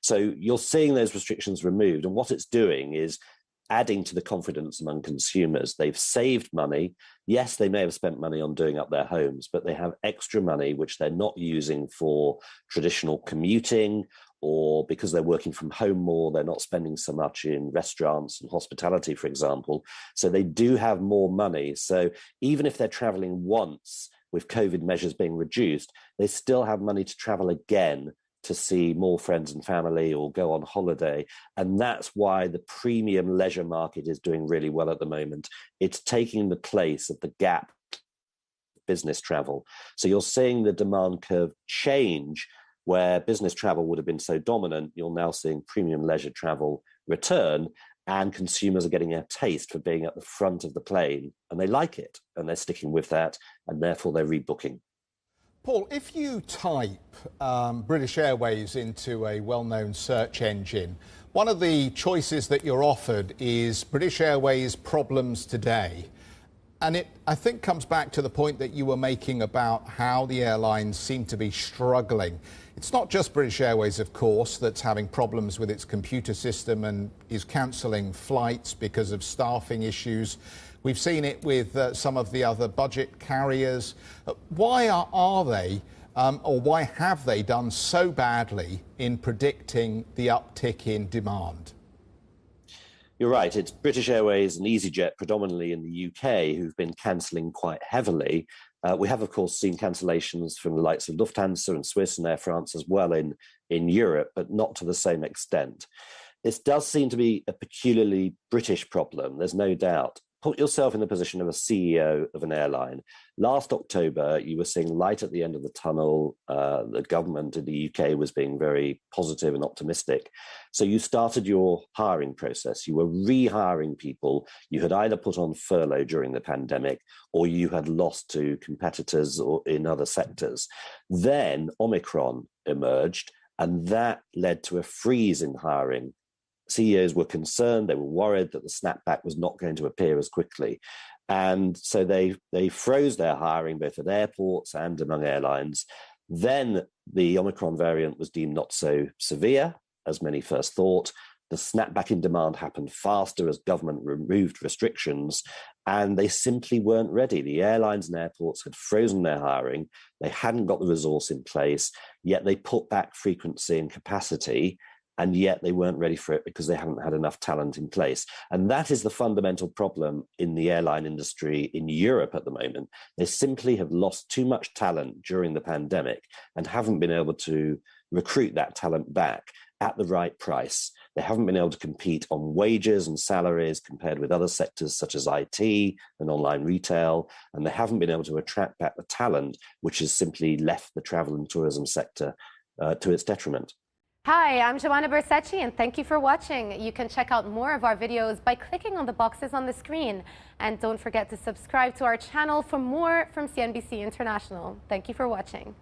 So you're seeing those restrictions removed. And what it's doing is adding to the confidence among consumers. They've saved money. Yes, they may have spent money on doing up their homes, but they have extra money which they're not using for traditional commuting, or because they're working from home more, they're not spending so much in restaurants and hospitality, for example. So they do have more money. So even if they're traveling once with COVID measures being reduced, they still have money to travel again to see more friends and family or go on holiday. And that's why the premium leisure market is doing really well at the moment. It's taking the place of the gap business travel. So you're seeing the demand curve change, where business travel would have been so dominant. You're now seeing premium leisure travel return, and consumers are getting a taste for being at the front of the plane, and they like it, and they're sticking with that, and therefore they're rebooking. Paul, if you type British Airways into a well-known search engine, one of the choices that you're offered is British Airways problems today. And it, I think, comes back to the point that you were making about how the airlines seem to be struggling. It's not just British Airways, of course, that's having problems with its computer system and is cancelling flights because of staffing issues. We've seen it with some of the other budget carriers. Why are they, or why have they done so badly in predicting the uptick in demand? You're right. It's British Airways and EasyJet, predominantly in the UK, who've been cancelling quite heavily. We have, of course, seen cancellations from the likes of Lufthansa and Swiss and Air France as well in Europe, but not to the same extent. This does seem to be a peculiarly British problem, there's no doubt. Put yourself in the position of a CEO of an airline. Last October, you were seeing light at the end of the tunnel. The government in the UK was being very positive and optimistic. So you started your hiring process. You were rehiring people you had either put on furlough during the pandemic, or you had lost to competitors or in other sectors. Then Omicron emerged, and that led to a freeze in hiring. CEOs were concerned, they were worried that the snapback was not going to appear as quickly. And so they froze their hiring both at airports and among airlines. Then the Omicron variant was deemed not so severe as many first thought. The snapback in demand happened faster as government removed restrictions, and they simply weren't ready. The airlines and airports had frozen their hiring. They hadn't got the resource in place, yet they put back frequency and capacity, and yet they weren't ready for it because they haven't had enough talent in place. And that is the fundamental problem in the airline industry in Europe at the moment. They simply have lost too much talent during the pandemic and haven't been able to recruit that talent back at the right price. They haven't been able to compete on wages and salaries compared with other sectors such as IT and online retail, and they haven't been able to attract back the talent, which has simply left the travel and tourism sector to its detriment. Hi, I'm Joanna Bersecci, and thank you for watching. You can check out more of our videos by clicking on the boxes on the screen. And don't forget to subscribe to our channel for more from CNBC International. Thank you for watching.